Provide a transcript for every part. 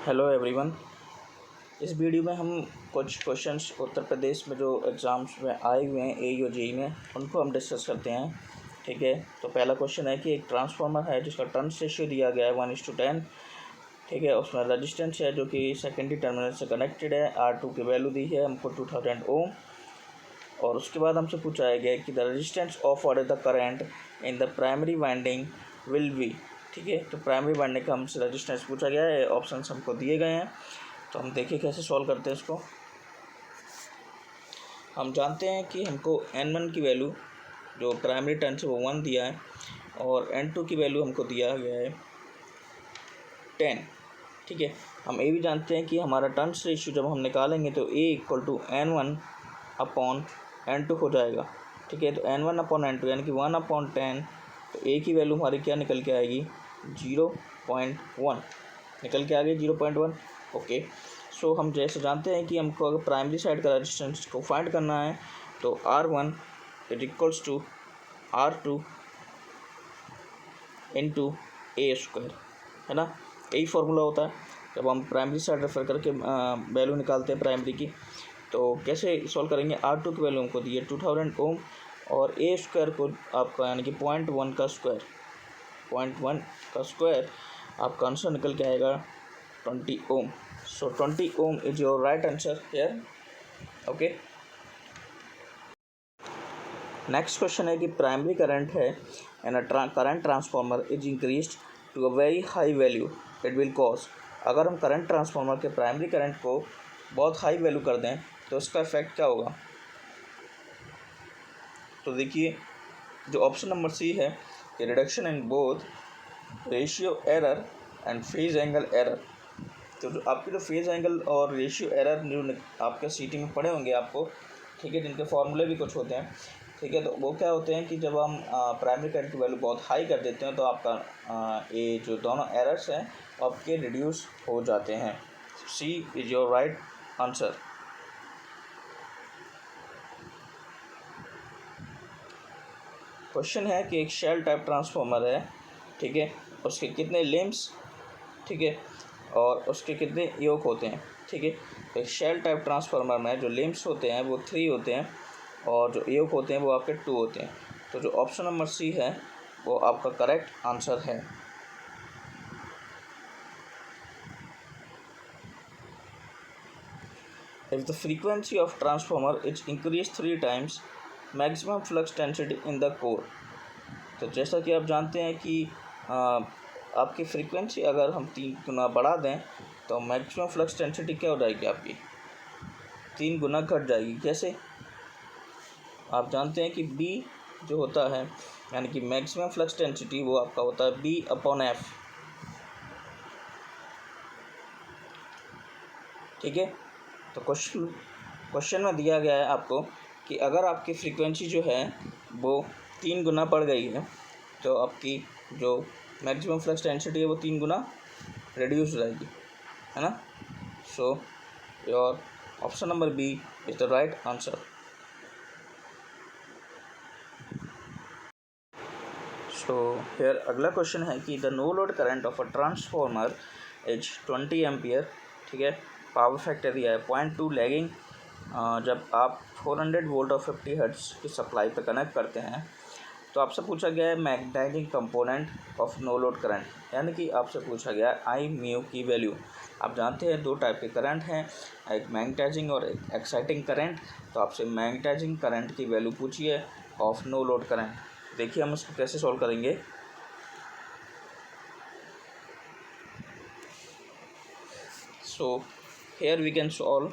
Hello everyone. इस video में हम कुछ क्वेश्चंस उत्तर प्रदेश में जो एग्ज़ाम्स में आए हुए हैं ए और जेई में उनको हम डिस्कस करते हैं। ठीक है, तो पहला क्वेश्चन है कि एक ट्रांसफार्मर है जिसका टर्न्स रेशियो दिया गया है 1:10। ठीक है, उसमें रेजिस्टेंस है जो कि सेकेंडरी टर्मिनल से कनेक्टेड है। R2 की वैल्यू दी है हमको 2000 ओम। और उसके बाद हमसे पूछा गया कि the resistance of what is the current in the primary winding will be. ठीक है, तो प्राइमरी वाइंडिंग का हमसे रेजिस्टेंस पूछा गया है। ऑप्शंस हमको दिए गए हैं, तो हम देखिए कैसे सॉल्व करते हैं इसको। हम जानते हैं कि हमको N1 की वैल्यू जो प्राइमरी टर्न से वो 1 दिया है और N2 की वैल्यू हमको दिया गया है 10। ठीक है, हम ये भी जानते हैं कि हमारा टर्न्स रेशियो जब हम निकालेंगे तो A = N1/N2 हो जाएगा। ठीक है, तो N1/N2 यानी कि 1/10, तो A की वैल्यू हमारी क्या निकल के आएगी 0.1 निकल के आ गई 0.1। ओके, सो हम जैसे जानते हैं कि हमको अगर प्राइमरी साइड का रेजिस्टेंस को फाइंड करना है तो R1 = R2 × A², है ना। यही फार्मूला होता है जब हम प्राइमरी साइड रेफर करके वैल्यू निकालते हैं प्राइमरी की। तो कैसे सॉल्व करेंगे, R2 की वैल्यू हमको दी है 2000 ओम और A² को आपका यानी कि 0.1 का स्क्वायर, 0.1 का स्क्वायर आपका आंसर निकल के आएगा 20 ohm. So 20 ohm is your right answer here. Okay, next question है कि प्राइमरी करंट है and a current transformer is increased to a very high value it will cause. अगर हम करंट ट्रांसफार्मर के प्राइमरी करंट को बहुत high value कर दें तो इसका इफेक्ट क्या होगा। तो देखिए, जो ऑप्शन नंबर सी है कि reduction in both ratio error and phase angle error. तो जो आपके जो फेज एंगल और रेशियो एरर जो आपके सीटी में पढ़े होंगे आपको, ठीक है, जिनके फॉर्मूले भी कुछ होते हैं। ठीक है, तो वो क्या होते हैं कि जब हम प्राइमरी करंट की वैल्यू बहुत हाई कर देते हैं तो आपका ये जो दोनों एरर्स हैं आपके रिड्यूस हो जाते हैं। C is your right answer. Question है कि एक शेल टाइप ट्रांसफार्मर है, ठीक है, उसके कितने लिम्स, ठीक है, और उसके कितने योक होते हैं। ठीक है, एक शेल टाइप ट्रांसफार्मर में जो लिम्स होते हैं वो 3 होते हैं और जो योक होते हैं वो आपके 2 होते हैं। तो जो ऑप्शन नंबर सी है वो आपका करेक्ट आंसर है। If the frequency of transformer is increase 3 times maximum flux density in the core. तो जैसा कि आप जानते हैं कि आपकी फ्रीक्वेंसी अगर हम 3 गुना बढ़ा दें तो मैक्सिमम फ्लक्स डेंसिटी क्या हो जाएगी आपकी 3 गुना घट जाएगी। कैसे, आप जानते हैं कि B जो होता है यानी कि मैक्सिमम फ्लक्स डेंसिटी वो आपका होता है B/F। ठीक है, तो क्वेश्चन में दिया गया है आपको कि अगर आपकी फ्रीक्वेंसी जो है वो 3 गुना बढ़ गई है तो आपकी जो मैक्सिमम फ्लक्स डेंसिटी है वो 3 गुना रिड्यूस हो जाएगी, है ना। So your option number B is the right answer. So here अगला क्वेश्चन है कि the no load current of a transformer is 20 ampere. ठीक है, पावर फैक्टर दिया है 0.2 लैगिंग। जब आप 400 वोल्ट और 50 हर्ट्ज की सप्लाई पे कनेक्ट करते हैं तो आपसे पूछा गया है magnetizing component of no load current, यानी कि आपसे पूछा गया है आई म्यू की वैल्यू। आप जानते हैं 2 टाइप के करंट हैं, एक मैग्नेटाइजिंग और एक एक्साइटिंग करंट। तो आपसे मैग्नेटाइजिंग करंट की वैल्यू पूछी है ऑफ नो लोड करंट। देखिए हम इसको कैसे सॉल्व करेंगे। So here we can solve.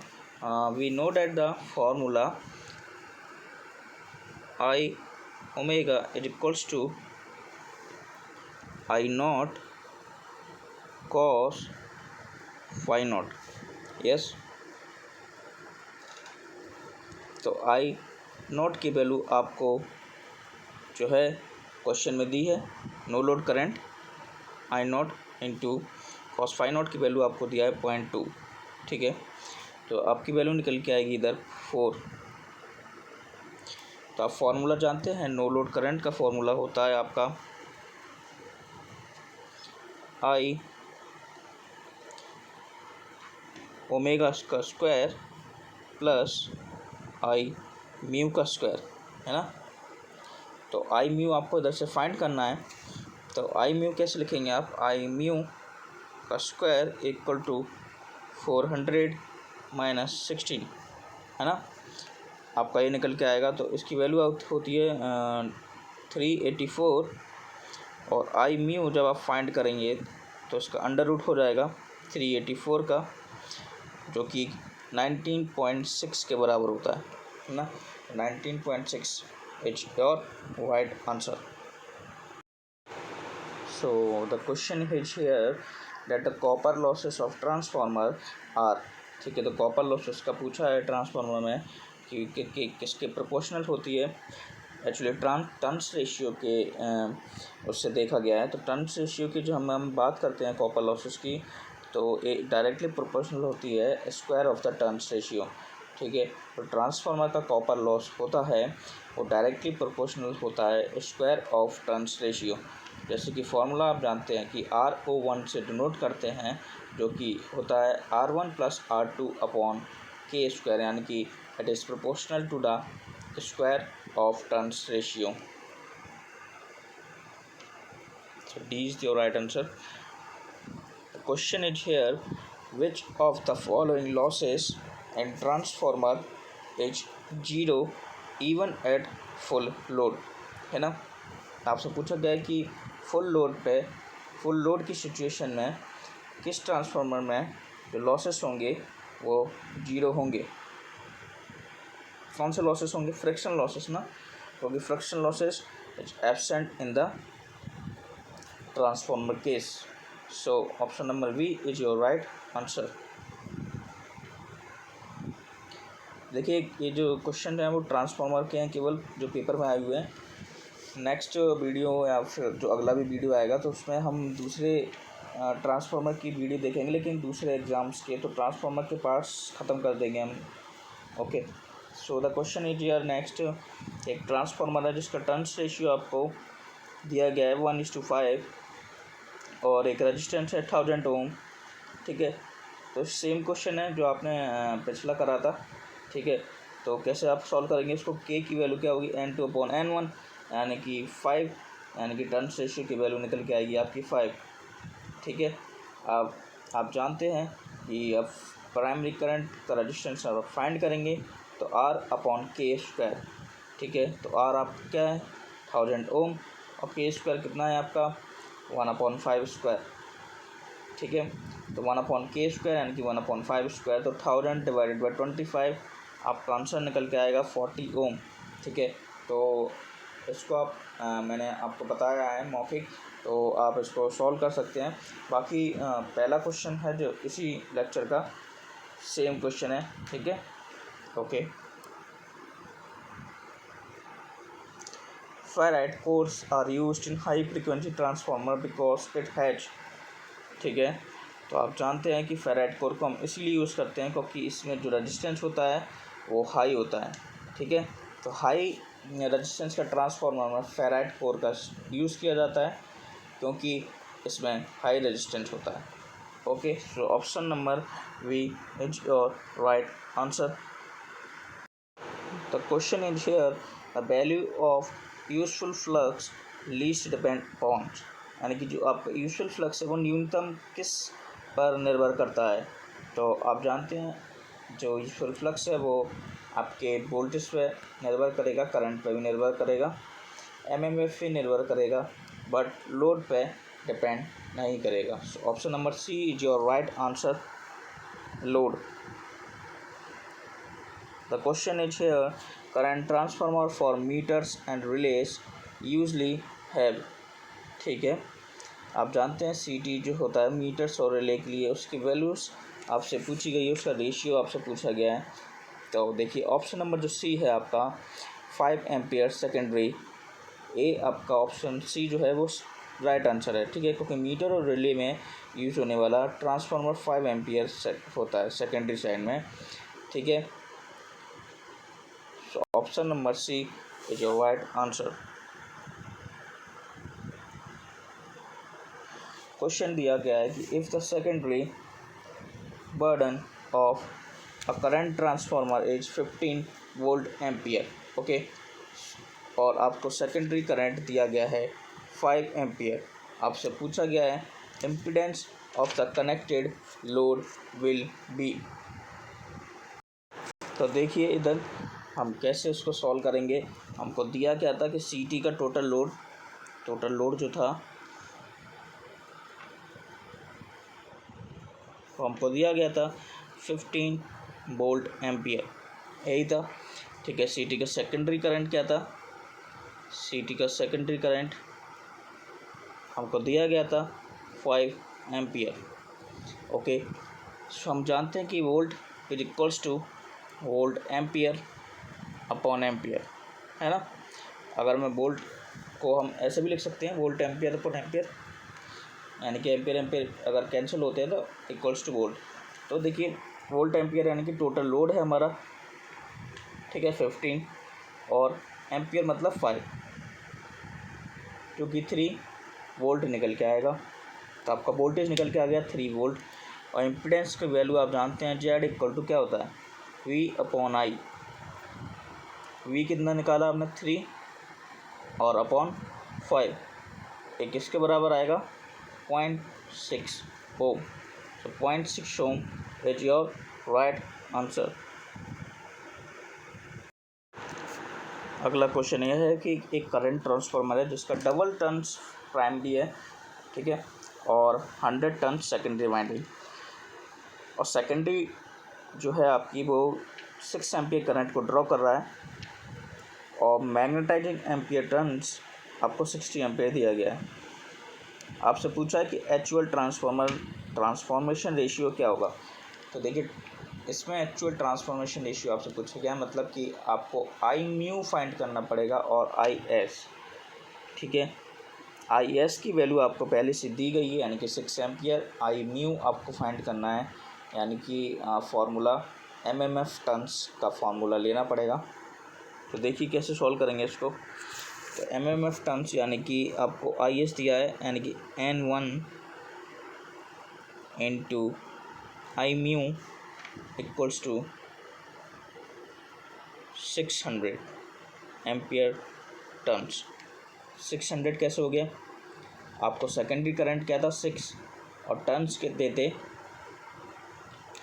We know that the formula I omega is equals to I naught cos phi naught. Yes, तो I नॉट की वैल्यू आपको जो है क्वेश्चन में दी है no load current I naught into cos phi naught की value आपको दिया है 0.2। ठीक है, तो आपकी वैल्यू निकल के आएगी इधर 4। तो आप फार्मूला जानते हैं, नो लोड करंट का फार्मूला होता है आपका I ओमेगा का स्क्वायर प्लस आई म्यू का स्क्वायर, है ना। तो आई म्यू आपको इधर से फाइंड करना है। तो आई म्यू कैसे लिखेंगे आप, आई म्यू का स्क्वायर इक्वल टू 400 माइनस 16, है ना। आपका ये निकल के आएगा। तो इसकी वैल्यू होती है 384, और आई म्यू जब आप फाइंड करेंगे तो इसका अंडर रूट हो जाएगा 384 का, जो कि 19.6 के बराबर होता है ना। 19.6 is your right answer. So the question is here that the copper losses of transformer are, ठीक है। तो कॉपर लॉसेस का पूछा है ट्रांसफार्मर में कि किसके प्रोपोर्शनल होती है। एक्चुअली टर्न्स रेशियो के उससे देखा गया है। तो टर्न्स रेशियो की जो हम बात करते हैं कॉपर लॉसेस की, तो ये डायरेक्टली प्रोपोर्शनल होती है square of the turns ratio, ठीक है। तो ट्रांसफार्मर का कॉपर लॉस होता है वो डायरेक्टली प्रोपोर्शनल होता है स्क्वायर ऑफ टर्न्स रेशियो। जैसे कि फॉर्मूला आप जानते हैं कि RO1 से डिनोट करते हैं, जो कि होता है R1 प्लस R2 अपॉन के स्क्वायर, यानी कि it is proportional to the square of turns ratio. So D is your right answer. The question is here, which of the following losses in transformer is zero even at full load, है ना। आपसे पूछा गया है कि full load की situation में किस ट्रांसफार्मर में जो लॉसेस होंगे वो जीरो होंगे। कौन से लॉसेस होंगे, फ्रिक्शन लॉसेस ना, क्योंकि friction losses is absent in the transformer case. So option number B is your right answer. देखिए ये जो क्वेश्चन है वो ट्रांसफार्मर के हैं, केवल जो पेपर में आए हुए हैं। नेक्स्ट वीडियो या फिर जो अगला भी वीडियो आएगा तो उसमें हम दूसरे ट्रांसफार्मर की वीडियो देखेंगे, लेकिन दूसरे एग्ज़ाम्स के। तो ट्रांसफार्मर के पार्ट्स ख़त्म कर देंगे हम। Okay, so the question is यार नेक्स्ट, एक ट्रांसफार्मर है जिसका टर्न्स रेशियो आपको दिया गया है 1:5 और एक रेजिस्टेंस है 1000 ओम, ठीक है। तो सेम क्वेश्चन है जो आपने पिछला करा था, ठीक है। तो कैसे आप सॉल्व करेंगे इसको, के की वैल्यू क्या होगी N2/N1, यानी कि 5, यानी कि टर्न्स रेशियो की वैल्यू निकल के आएगी आपकी 5, ठीक है। अब आप जानते हैं कि अब प्राइमरी करंट का रेजिस्टेंस आप फाइंड करेंगे तो R/K², ठीक है। तो R आपका क्या है 1000 ओम, और K² कितना है आपका 1/5², ठीक है। तो 1/K² यानी कि 1/5², तो 1000 डिवाइडेड बाई 25, आपका आंसर निकल के आएगा 40 ओम, ठीक है। तो इसको आप मैंने आपको बताया है मौखिक, तो आप इसको सॉल्व कर सकते हैं। बाकी पहला क्वेश्चन है जो इसी लेक्चर का सेम क्वेश्चन है, ठीक है। Okay, ferrite cores are used in high frequency transformer because it has, ठीक है। तो आप जानते हैं कि फेराइट कोर को हम इसलिए यूज़ करते हैं क्योंकि इसमें जो रेजिस्टेंस होता है वो हाई होता है, ठीक है। तो हाई रेजिस्टेंस का ट्रांसफार्मर में फेराइट कोर का यूज़ किया जाता है क्योंकि इसमें हाई रेजिस्टेंस होता है। Okay, so option number B is your right answer. The question is here, the value of useful flux least depend upon, यानी कि जो आपका यूजफुल फ्लक्स है वो न्यूनतम किस पर निर्भर करता है। तो आप जानते हैं जो यूजफुल फ्लक्स है वो आपके वोल्टेज पे निर्भर करेगा, करंट पे भी निर्भर करेगा, एमएमएफ पे निर्भर करेगा, बट लोड पे डिपेंड नहीं करेगा। So option number C is your right answer, load. The question is here, current transformer for meters and relays usually have, ठीक है। आप जानते हैं CT जो होता है मीटर्स और रिले के लिए, उसकी वैल्यूज़ आपसे पूछी गई है, उसका रेशियो आपसे पूछा गया है। तो देखिए ऑप्शन नंबर जो सी है आपका 5 एम्पियर सेकेंडरी, ए आपका ऑप्शन सी जो है वो राइट आंसर है, ठीक है। क्योंकि मीटर और रिले में यूज होने वाला ट्रांसफार्मर 5 एम्पियर होता है सेकेंडरी साइड में, ठीक है। So option number C is your right answer. Question दिया गया है कि if the secondary burden of a current transformer is 15 volt ampere. Okay, और आपको सेकेंडरी करंट दिया गया है 5 एम्पियर। आपसे पूछा गया है impedance of the connected load will be. तो देखिए इधर हम कैसे उसको सॉल्व करेंगे। हमको दिया क्या था कि सीटी का टोटल लोड जो था तो हमको दिया गया था 15 वोल्ट एम्पियर, यही था। ठीक है, सीटी का सेकेंडरी करंट क्या था, सीटी का सेकेंडरी करंट हमको दिया गया था 5 एम्पियर। ओके, सो हम जानते हैं कि volt is equals two volt ampere upon ampere, है ना। अगर मैं वोल्ट को हम ऐसे भी लिख सकते हैं, वोल्ट एम्पियर अपॉन एम्पियर, यानी कि एम्पियर अगर कैंसिल होते हैं तो इक्वल्स टू वोल्ट। तो देखिए वोल्ट एम्पियर यानी कि टोटल लोड है हमारा, ठीक है, 15, और एम्पियर मतलब 5, क्योंकि 3 वोल्ट निकल के आएगा। तो आपका वोल्टेज निकल के आ गया 3 वोल्ट। और इम्पीडेंस की वैल्यू आप जानते हैं जेड इक्वल टू क्या होता है, वी अपॉन आई। वी कितना निकाला आपने 3 और अपॉन 5, ये किसके बराबर आएगा 0.6 ओम। सो 0.6 ओम इज योर राइट आंसर। अगला क्वेश्चन यह है कि एक करंट ट्रांसफार्मर है जिसका डबल टर्न्स प्राइमरी है, ठीक है, और 100 टर्न्स सेकेंडरी वाइंडिंग, और सेकेंडरी जो है आपकी वो 6 एम्पियर करंट को ड्रॉ कर रहा है, और मैग्नेटाइजिंग एम्पियर टर्न्स आपको 60 एम्पियर दिया गया है। आपसे पूछा है कि एक्चुअल ट्रांसफॉर्मेशन रेशियो क्या होगा। तो देखिए इसमें एक्चुअल ट्रांसफॉर्मेशन रेशियो आपसे पूछा गया है, मतलब कि आपको आई म्यू फाइंड करना पड़ेगा और आई एस, ठीक है। आई एस की वैल्यू आपको पहले से दी गई है, यानी कि 6 एम्पियर। आई म्यू आपको फाइंड करना है, यानी कि फार्मूला एमएमएफ टर्न्स का फार्मूला लेना पड़ेगा। तो देखिए कैसे सॉल्व करेंगे इसको। तो एमएमएफ टर्न्स यानी कि आपको आई एस दिया है, यानी कि N1 into I mu equals to 600 ampere turns. 600 कैसे हो गया, आपको सेकेंडरी करंट क्या था 6 और टर्न्स के देते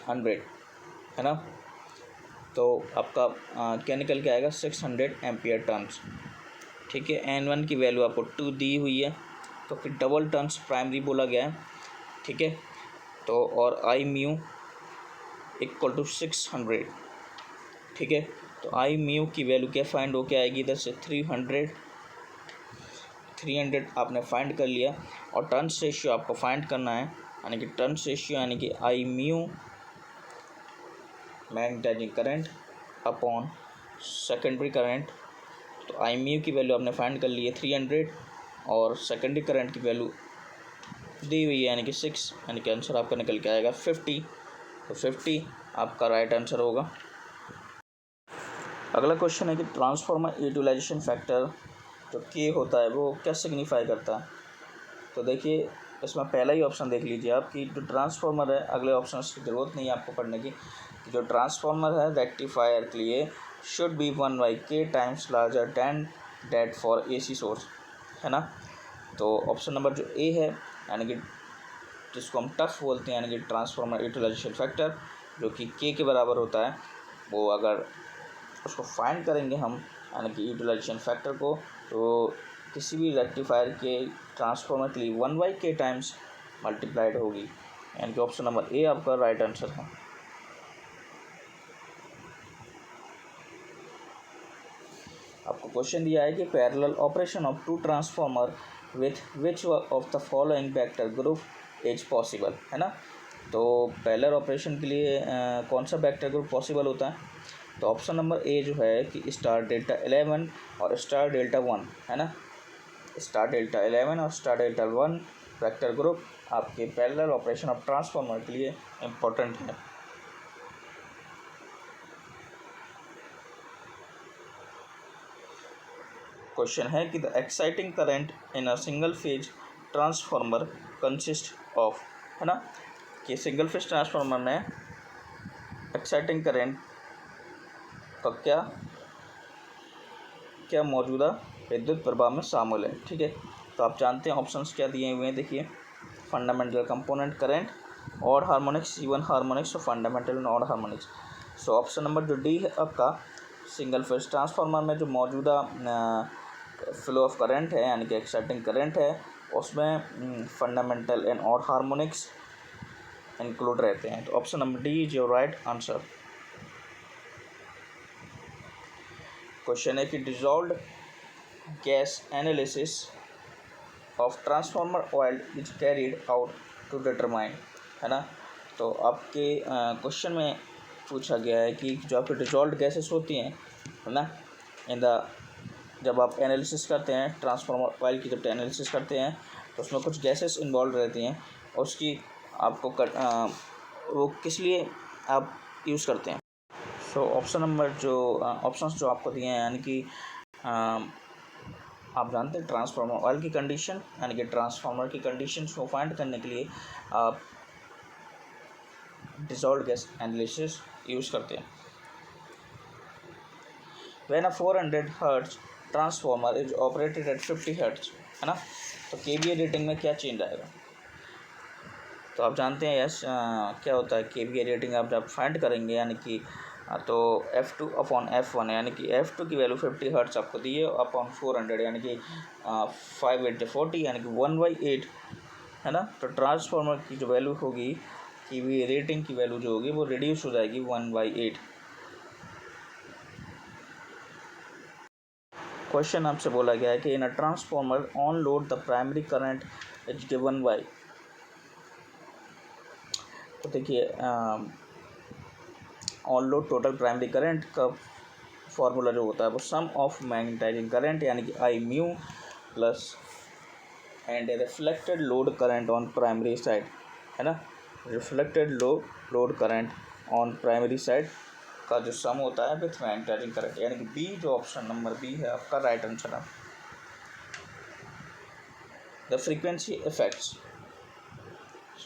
100, है ना। तो आपका क्या निकल के आएगा 600 एम्पियर टर्न्स, ठीक है। N1 की वैल्यू आपको 2 दी हुई है, तो फिर डबल टर्न्स प्राइमरी बोला गया है, ठीक है। तो और आई म्यू इक्वल टू 600, ठीक है। तो आई म्यू की वैल्यू क्या फाइंड हो के आएगी, इधर से 300 आपने फाइंड कर लिया, और टर्न्स रेशियो आपको फाइंड करना है, यानी कि टर्न्स रेशियो यानी कि I mu magnetizing current upon secondary current. तो आई म्यू की वैल्यू आपने फाइंड कर ली है 300, और सेकेंडरी करंट की वैल्यू दी हुई है यानी कि 6, यानी कि आंसर आपका निकल के आएगा 50। तो 50 आपका राइट आंसर होगा। अगला क्वेश्चन है कि ट्रांसफार्मर यूटिलाइजेशन फैक्टर जो के होता है वो क्या सिग्निफाई करता है। तो देखिए इसमें पहला ही ऑप्शन देख लीजिए आप कि जो ट्रांसफार्मर है, अगले ऑप्शन की ज़रूरत नहीं है आपको पढ़ने की। जो ट्रांसफार्मर है रेक्टिफायर के लिए should be 1/k times larger than that for AC source, है ना। तो ऑप्शन नंबर जो ए है, यानी कि जिसको हम टफ बोलते हैं, यानी कि ट्रांसफार्मर यूटिलाइजेशन फैक्टर जो कि के बराबर होता है, वो अगर उसको फाइंड करेंगे हम, यानी कि यूटिलाइजेशन फैक्टर को, तो किसी भी रेक्टिफायर के ट्रांसफार्मर के लिए 1/k टाइम्स मल्टीप्लाइड होगी, यानी कि ऑप्शन नंबर ए आपका राइट आंसर है। आपको क्वेश्चन दिया है कि parallel operation of 2 transformer with which of the following vector group is possible, है ना। तो पैरेलल ऑपरेशन के लिए कौन सा वेक्टर ग्रुप पॉसिबल होता है। तो ऑप्शन नंबर ए जो है कि स्टार डेल्टा 11 और स्टार डेल्टा 1, है ना। स्टार डेल्टा 11 और स्टार डेल्टा 1 वेक्टर ग्रुप आपके पैरेलल ऑपरेशन ऑफ ट्रांसफार्मर के लिए इम्पोर्टेंट है। क्वेश्चन है कि the exciting current in a single phase transformer consist of, है ना, कि सिंगल फेज ट्रांसफार्मर में एक्साइटिंग करंट का क्या क्या मौजूदा विद्युत प्रवाह में शामिल है। ठीक है, तो आप जानते हैं ऑप्शंस क्या दिए हुए हैं। देखिए, fundamental component current, odd harmonics, even harmonics और fundamental and odd harmonics. So option number जो डी है आपका, सिंगल फेज ट्रांसफार्मर में जो मौजूदा फ्लो ऑफ करंट है यानी कि एक्साइटिंग करंट है, उसमें fundamental and odd harmonics include रहते हैं। तो option number D is your right answer. Question है कि dissolved gas analysis of transformer oil is carried out to determine, है ना। तो आपके क्वेश्चन में पूछा गया है कि जो आपकी डिजॉल्व्ड गैसेस होती हैं, है ना, इन द जब आप एनालिसिस करते हैं ट्रांसफार्मर ऑयल की, जब एनालिसिस करते हैं तो उसमें कुछ गैसेस इन्वॉल्व रहती हैं और उसकी आपको वो किस लिए आप यूज़ करते हैं। सो ऑप्शन नंबर जो ऑप्शंस जो आपको दिए हैं, यानी कि आप जानते हैं ट्रांसफार्मर ऑयल की कंडीशन, यानी कि ट्रांसफार्मर की कंडीशन को फाइंड करने के लिए आप डिसॉल्व्ड गैस एनालिसिस यूज़ करते हैं। When a 400 hertz transformer is operated at 50 hertz, है ना, तो केवीए रेटिंग में क्या चेंज आएगा। तो आप जानते हैं यस क्या होता है केवीए रेटिंग आप जब फाइंड करेंगे, यानी कि तो F2 अपॉन F1, यानी कि F2 की वैल्यू 50 हर्ट्ज आपको दी है अपॉन 400, यानी कि 5 8 40, यानी कि 1/8, है ना। तो ट्रांसफार्मर की जो वैल्यू होगी केवीए रेटिंग की वैल्यू जो होगी वो रिड्यूस हो जाएगी 1/8। क्वेश्चन आपसे बोला गया है कि in a transformer on load the primary current is given by, तो देखिए on load total primary current का फॉर्मूला जो होता है वो सम ऑफ मैग्नेटाइजिंग करंट यानी कि I mu plus and reflected load current on primary side, है ना। Reflected load current on primary side का जो सम होता है विथ मैग्नेटाइजिंग करंट, यानी कि बी, जो ऑप्शन नंबर बी है आपका राइट आंसर है। द फ्रीक्वेंसी इफेक्ट्स,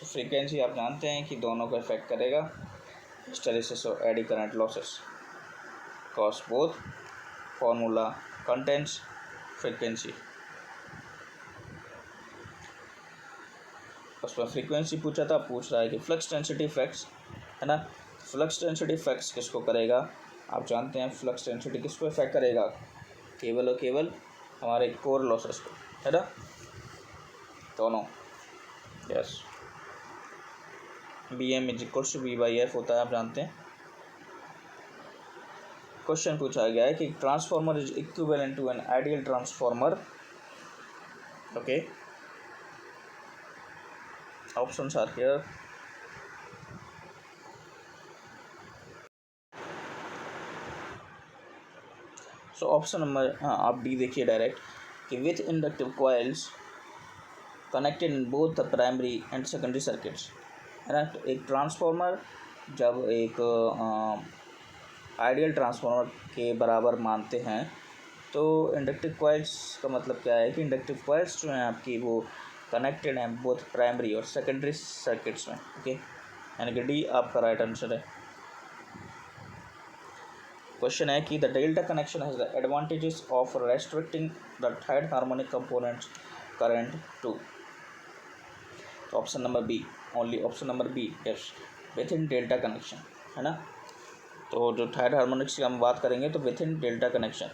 फ्रीक्वेंसी आप जानते हैं कि दोनों को इफेक्ट करेगा, हिस्टैरिसीस और eddy current losses, cos both, formula contents frequency. उसमें फ्रीक्वेंसी पूछा था, पूछ रहा है कि फ्लक्स डेंसिटी इफेक्ट्स, है ना। फ्लक्स डेंसिटी इफेक्ट्स किसको करेगा, आप जानते हैं फ्लक्स डेंसिटी किसको इफेक्ट करेगा, केवल और केवल हमारे कोर लॉसेस को, है ना, दोनों। Yes, B M is equals to V/F होता है, आप जानते हैं। क्वेश्चन पूछा गया है कि transformer is equivalent to an ideal transformer. Okay, options are here. So option number आप डी देखिए डायरेक्ट कि with inductive coils connected in both the primary and secondary circuits, है ना। तो एक ट्रांसफार्मर जब एक आइडियल ट्रांसफार्मर के बराबर मानते हैं तो इंडक्टिव कॉइल्स का मतलब क्या है कि इंडक्टिव कॉइल्स जो हैं आपकी वो कनेक्टेड हैं बोथ प्राइमरी और सेकेंडरी सर्किट्स में। ओके, यानी कि डी आपका राइट आंसर है। क्वेश्चन है कि the delta connection has the advantages of restricting the third harmonic components current to, option number B, only option number B, yes, with in delta connection, है ना। तो जो थर्ड हार्मोनिक्स की हम बात करेंगे तो with in delta connection.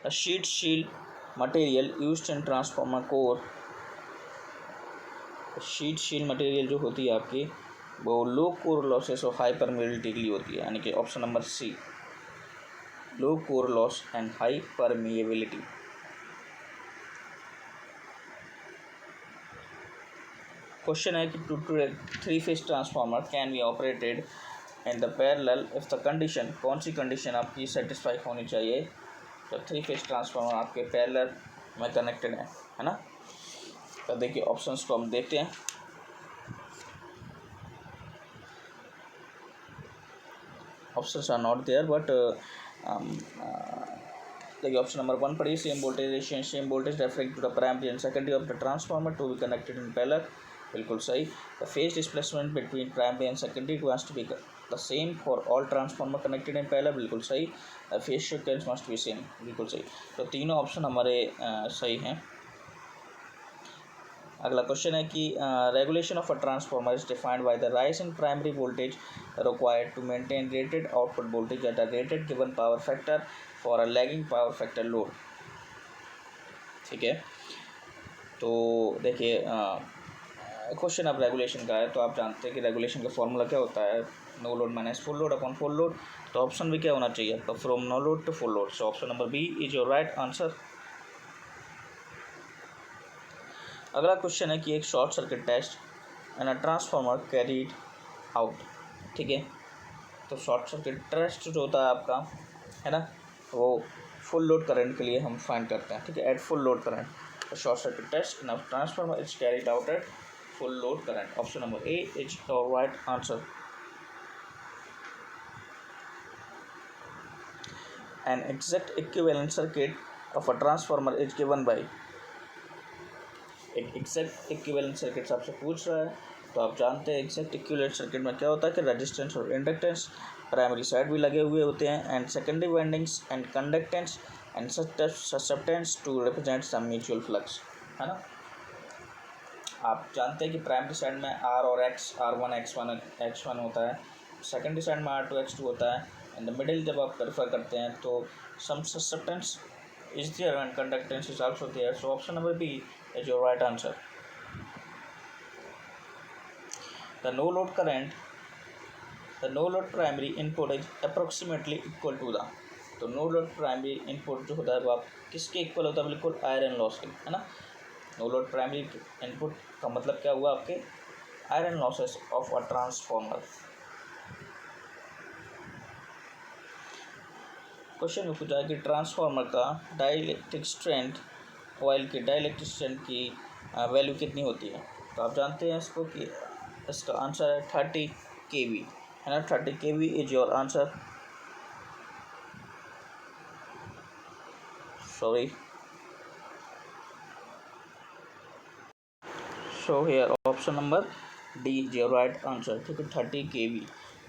A sheet shield material used in transformer core, sheet shield material जो होती है आपकी वो लो कोर लॉसेस और हाई परमेबिलिटी के लिए होती है, यानी कि option number C, low core loss and high permeability. Question है कि two three phase transformer can be operated in the parallel if the condition, कौन सी कंडीशन आपकी सेटिस्फाई होनी चाहिए तो थ्री फेज ट्रांसफार्मर आपके पैरेलल में कनेक्टेड है ना। तो देखिए ऑप्शंस को हम देखते हैं। Options are not there but देखिए ऑप्शन नंबर 1 पढ़िए, same voltage ratio same voltage referring to the primary and secondary of the transformer to be connected in parallel, बिल्कुल सही। The phase displacement between primary and secondary must to be the same for all transformer connected in parallel, बिल्कुल सही। The phase sequence must be same, बिल्कुल सही। तो तीनों option हमारे सही हैं। अगला क्वेश्चन है कि regulation of a transformer is defined by the rise in primary voltage required to maintain rated output voltage at a rated given power factor for a lagging power factor load, ठीक है। तो देखिए question अब regulation का है, तो आप जानते हैं कि रेगुलेशन का फॉर्मूला क्या होता है, no load minus full load upon full load. तो ऑप्शन भी क्या होना चाहिए आपका, from no load to full load. So option number B is your right answer. अगला क्वेश्चन है कि एक short circuit test and a transformer carried out, ठीक है। तो शॉर्ट सर्किट टेस्ट जो होता है आपका, है ना, वो फुल लोड करंट के लिए हम फाइंड करते हैं, ठीक है, at full load current. Short circuit test in a transformer is carried out at full load current. Option number A is your right answer. An exact equivalent circuit of a transformer is given by, एक exact equivalent circuit आपसे पूछ रहा है, तो आप जानते हैं exact equivalent circuit में क्या होता है कि रेजिस्टेंस और इंडक्टेंस प्राइमरी साइड भी लगे हुए होते हैं, and secondary windings and conductance and susceptance to represent some mutual flux, है ना। आप जानते हैं कि प्राइमरी साइड में आर और एक्स, R1 X1 होता है, सेकेंडरी साइड में R2 X2 होता है, इन द मिडिल जब आप प्रेफर करते हैं तो सम susceptance is there and conductance is also there. So option number B is your right answer. The no load current, the no load primary input is approximately equal to the, तो no load primary input जो होता है वो आप किसके equal होता है, बिल्कुल आयरन लॉस के, है ना। नो लोड प्राइमरी इनपुट का मतलब क्या हुआ, आपके iron losses of a transformer. Question में पूछा है कि ट्रांसफार्मर का डाइलेक्ट्रिक स्ट्रेंथ, ऑयल के डाइलेक्ट्रिक स्ट्रेंथ की वैल्यू कितनी होती है। तो आप जानते हैं इसको कि इसका आंसर है 30 kV, है ना। 30 kV is your answer. Sorry, so here option number D is your right answer, ठीक है, 30 kV।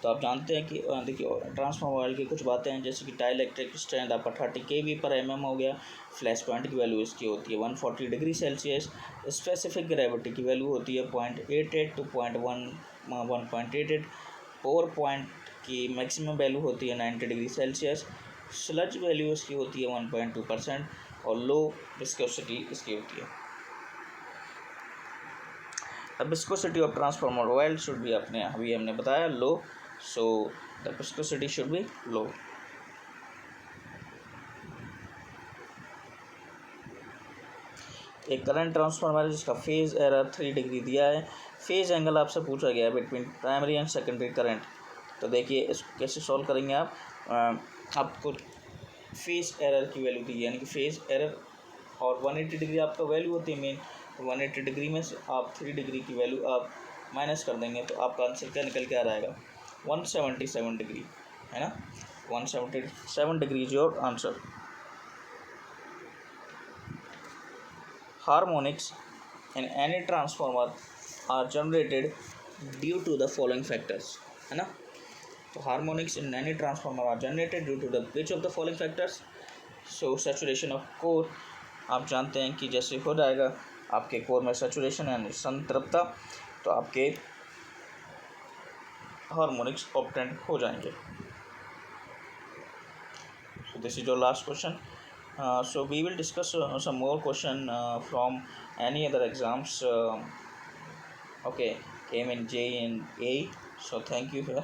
तो आप जानते हैं कि देखिए ट्रांसफार्मर ऑयल की कुछ बातें हैं, जैसे कि डाइलेक्ट्रिक स्ट्रेंथ आपका 30 kV पर mm हो गया, फ्लैश पॉइंट की वैल्यू इसकी होती है 140 डिग्री सेल्सियस, स्पेसिफिक ग्रेविटी की वैल्यू होती है 0.88 टू 1.88, पोर पॉइंट की मैक्सिमम वैल्यू होती है 90 डिग्री सेल्सियस, स्लज वैल्यू इसकी होती है 1.2% और लो विस्कोसिटी इसकी होती है। The viscosity of transformer oil should भी अभी हमने बताया low, so the viscosity should be low. एक करंट ट्रांसफार्मर जिसका फेज एरर 3 डिग्री दिया है, फेज एंगल आपसे पूछा गया है between primary and secondary current. तो देखिए इसको कैसे सॉल्व करेंगे आप, आपको फेज एरर की वैल्यू दी है, यानी कि फेज एरर और 180 डिग्री आपका वैल्यू होती है मेन, 180 डिग्री में से आप 3 डिग्री की वैल्यू आप माइनस कर देंगे, तो आपका आंसर क्या निकल के आ रहेगा, 177 डिग्री, है ना। 177 degree is your answer. Harmonics in any transformer are generated due to the following factors, है ना। तो harmonics in any transformer are generated due to the which of the following factors. So saturation of core, आप जानते हैं कि जैसे हो जाएगा आपके कोर में सैचुरेशन यानी संतृप्तता, तो आपके हार्मोनिक्स ऑब्टेंड हो जाएंगे। So this is your last question. So we will discuss some more question from any other exams okay came in J and A. So thank you here.